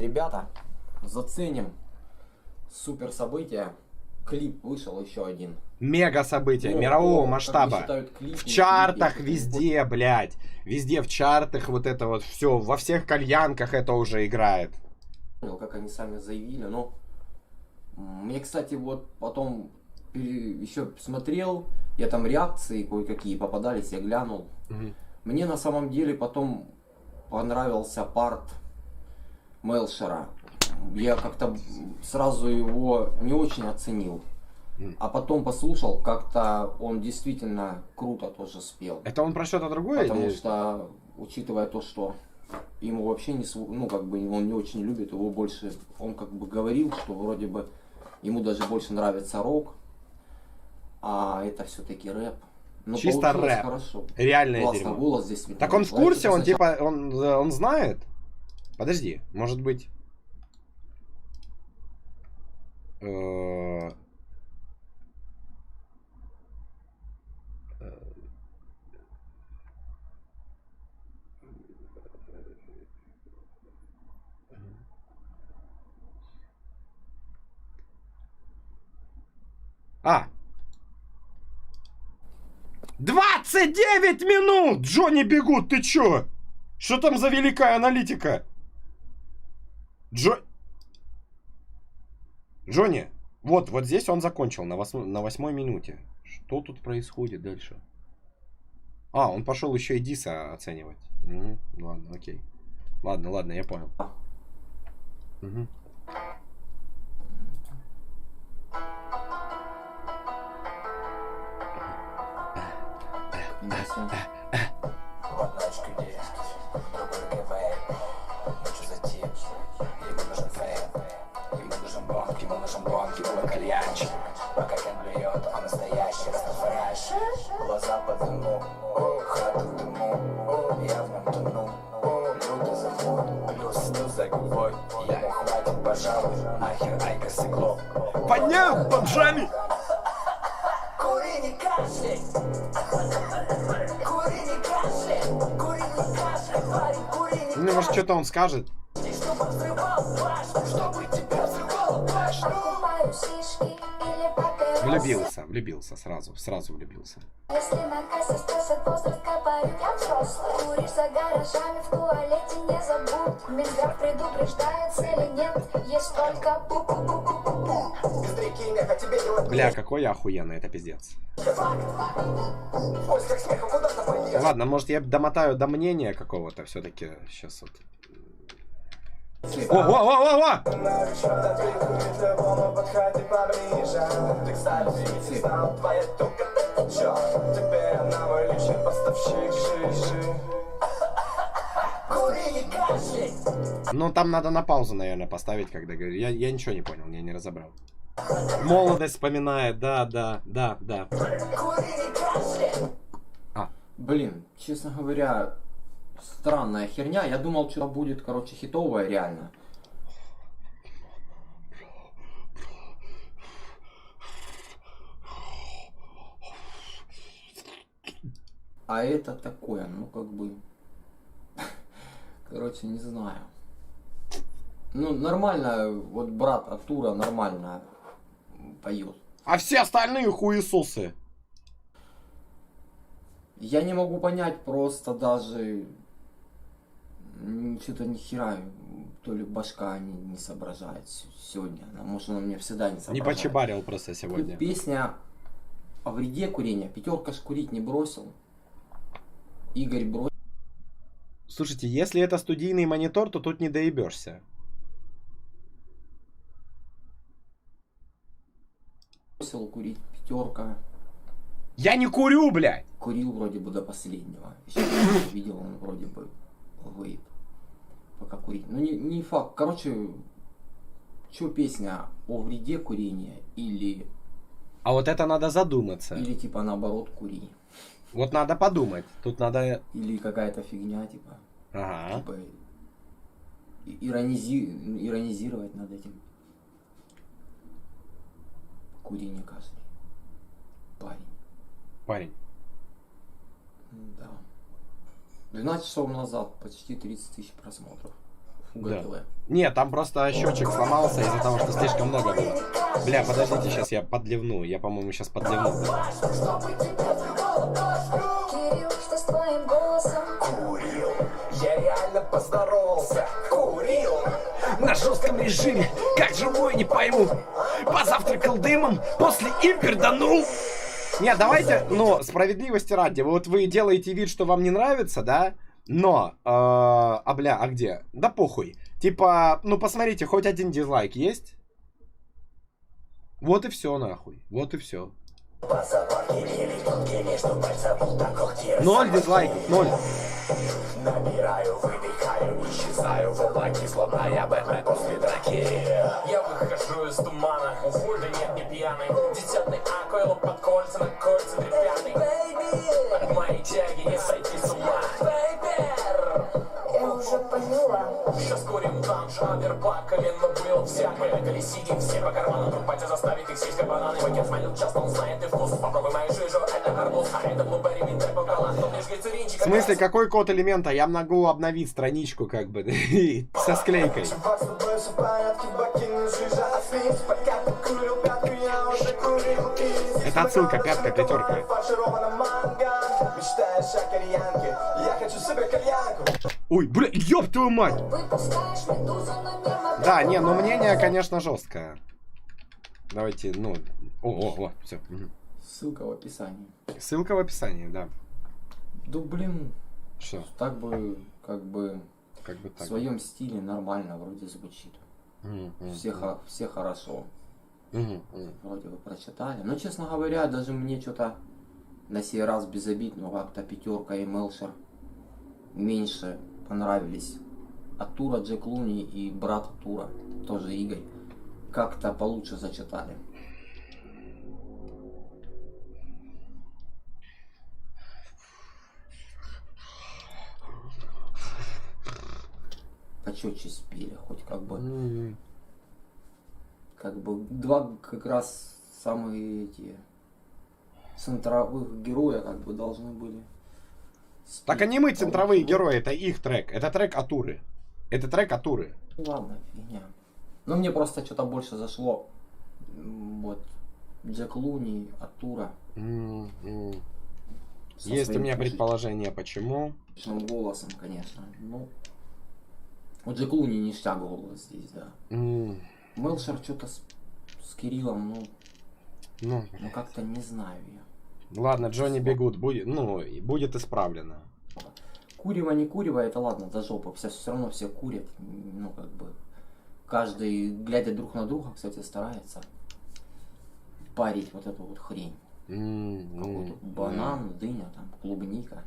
Ребята, заценим супер событие. Клип вышел еще один. Мега событие, Ну, мирового как масштаба. считают, клип, В не чартах клип, везде, блядь. Везде в чартах вот это вот все. Во всех кальянках это уже играет. Понял, как они сами заявили, но мне, кстати, вот потом еще смотрел, я там реакции кое-какие попадались, я глянул. Мне на самом деле потом понравился парт Мелшера. Я как-то сразу его не очень оценил. А потом послушал, как-то он действительно круто тоже спел. Это он про что-то другое? Потому или... что, учитывая то, что ему вообще не, ну, как бы он не очень любит, его больше, он как бы говорил, что вроде бы ему даже больше нравится рок, а это все-таки рэп. Но чисто рэп. Хорошо. Реальное Классно, дерьмо. голос здесь. Так он в курсе, он типа, он знает? Подожди, может быть... А! 29 минут! Джонни бегут, ты чё? Что там за великая аналитика? Джонни, вот здесь он закончил, на 8-й минуте. Что тут происходит дальше? А, он пошел еще и Диса оценивать. Угу, ладно, окей. Ладно, я понял. Угу. Пока Кен блюет, он настоящий растафаращ. Глаза по дыму, хата в дыму, я в нем тону. Люди зовут, плюс за губой. Ему хватит, пожалуй, нахер айка сыкло. Поднял бомжами! Кури не кашляй, кури не кашляй, кури не кашляй, парень, кури не кашляй. Ну, может, что-то он скажет. И чтобы взрывал башню, чтобы тебя взрывал башню. Влюбился сразу влюбился. Если на кассе спросят возраст, копаю, я взрослый. Куришь за гаражами, в туалете не забудь. Минздрав предупреждает, цели нет, есть только пу-пу-пу-пу-пу. Без реки меха тебе делать. Бля, какой я охуенный, это пиздец. Ой, как смехом куда-то полез. Ладно, может я домотаю до мнения какого-то все-таки. Сейчас вот. О! Ну там надо на паузу, наверное, поставить, когда говорю. Я ничего не понял, я не разобрал. Молодость вспоминает, да. Блин, честно говоря, странная херня. Я думал, что будет, короче, хитовая реально. А это такое, ну как бы... Короче, не знаю. Ну, нормально, вот брат Артура нормально поет. А все остальные хуесосы. Я не могу понять просто даже... Что-то ни хера, то ли башка не соображает сегодня. Может, она мне всегда не соображает. Не почебарил просто сегодня. Песня о вреде курения. Пятерка ж курить не бросил. Игорь бросил. Слушайте, если это студийный монитор, то тут не доебешься. Бросил курить. Пятерка. Я не курю, блядь! Курил вроде бы до последнего. Еще видел, он вроде бы вейп. Пока курить. Ну не факт. Короче, что песня о вреде курения или... А вот это надо задуматься. Или типа наоборот кури. Вот надо подумать. Тут надо... Или какая-то фигня типа. Ага. Типа иронизировать над этим. Кури не кашляй. Парень. Да. 12 часов назад почти 30 тысяч просмотров. УГКВ. Нет, там просто счетчик сломался из-за того, что слишком много было. Бля, подождите, сейчас я подливну. Я, по-моему, сейчас подливну. Кирилл, что с твоим голосом? Курил, я реально поздоровался. Курил, На жестком режиме, как живой, не пойму. Позавтракал дымом, после им перданул. Нет, давайте, ну, справедливости ради. Вот вы делаете вид, что вам не нравится, да? Но, бля, а где? Да похуй. Типа, ну посмотрите, хоть один дизлайк есть? Вот и все, нахуй. Вот и все. 0 дизлайков, 0. набираю, выдыхаю, исчезаю в облаке, словно я Бэтмен после драки. Я выхожу из тумана, да нет, не пьяный. 10-й акойл под кольца, на кольца древяный. От моей тяги не сойти с ума. Я уже поняла. Сейчас курим данж, аверпак, колено был всякое. Колесики все по карману, друг батя заставит их съесть бананы. Пакет сманил часто, он знает и вкус. Попробуй мою жижу, это арбуз, а это блуберри, винтер, покалан. Тут лишь глицеринчик. В смысле, какой код элемента? Я могу обновить страничку, как бы, со склейкой. Это отсылка, пятка, пятерка. Ой, бля, ёб твою мать! Выпускаешь медузу, но не Да, не, ну мнение, конечно, жесткое. Давайте, ну... О, все. Ссылка в описании. Ссылка в описании, да. Да блин, Что? так бы, как бы, Как бы в так. своем стиле нормально вроде звучит. Все хорошо. Вроде вы прочитали. Но, честно говоря, даже мне что-то на сей раз без обид, но как-то пятерка и Мелшер меньше понравились. От Тура Джек Луни и брат Тура, тоже Игорь, как-то получше зачитали. Почетче спели, хоть как бы. Как бы два как раз самые эти центровых героя как бы должны были спеть. Так они мы центровые герои, это их трек. Это трек Атуры. Это трек Атуры. Ладно, фигня. Но мне просто что-то больше зашло. Вот. Джек Луни, Атура. Есть у меня предположение, почему. Голосом, конечно. Ну, вот Джек Луни ништяк голос здесь, да. Мелшер что-то с Кириллом, ну как-то не знаю я. Ладно, Джонни Бигуд будет, ну, будет исправлено. Курево, не курево, это ладно, до жопы. Все равно все курят. Ну, как бы. Каждый, глядя друг на друга, кстати, старается парить вот эту вот хрень. Какой-то банан, дыня, там, клубника.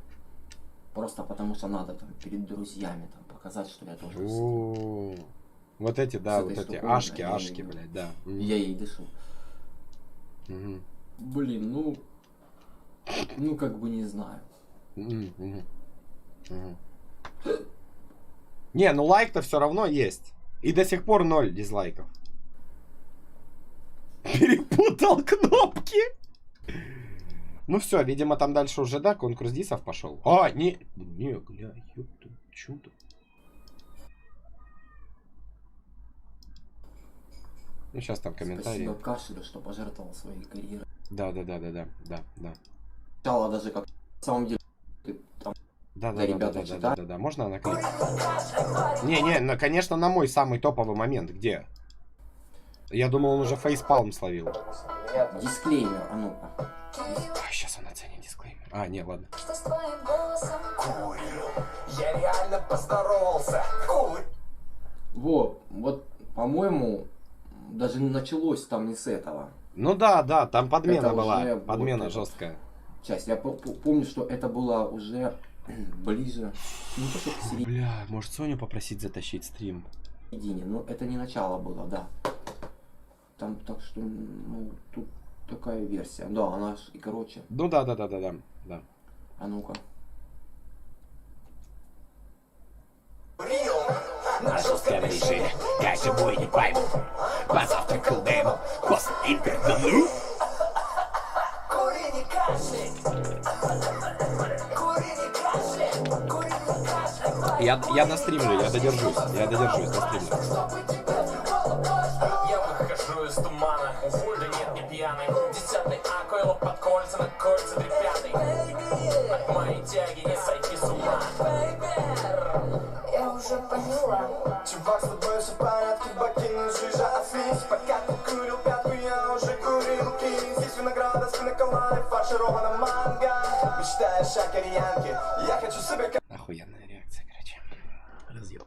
Просто потому что надо там перед друзьями там показать, что я тоже. Вот эти, да, С вот этой эти штуковиной ашки, блядь, да. Я ей дышу. Блин, ну как бы не знаю. Не, ну лайк-то все равно есть. И до сих пор 0 дизлайков. Перепутал кнопки. Ну все, видимо, там дальше уже, да, конкурс дисов пошел. А, не, гля, ёпта, чудо. Ну, сейчас там комментарии. Спасибо Кашлю, что пожертвовал своей карьерой. Да. Сначала даже как на самом деле ты там Да. Можно наклеить? Не, конечно, на мой самый топовый момент. Где? Я думал, он уже фейспалм словил. дисклеймер, а ну-ка. Сейчас он оценит дисклеймер. А, не, ладно. Что с твоим голосом? Курил, я реально поздоровался. Вот, по-моему, даже началось там не с этого. Ну да, там подмена Это была. уже Подмена вот жесткая. Часть. Я помню, что это было уже ближе. Не то, что к середине. Бля, может Соню попросить затащить стрим? Ну, это не начало было, да. Там так что, ну, тут такая версия. Да, она ж и короче. Ну да. А ну-ка. На жестком режиме, как живой, не пойму. Позавтракал дымом, после интервью. Кури, не кашляй. Кури, не кашляй. Кури, не кашляй. Я достримлю, я додержусь, достримлю. Я выхожу из тумана, да нет, не пьяный. 10-й акойло под кольца, на кольца 3-5. От моей тяги не сойти с ума. Я уже поняла. Чувак, с тобой все в порядке, покинул жижа офис. Пока ты курил пятку, я уже курил кейс. Здесь винограда, спиноколады, фарширована манго. Мечтаешь о кореянке, я хочу себе... Охуенная реакция, короче. Разъеб.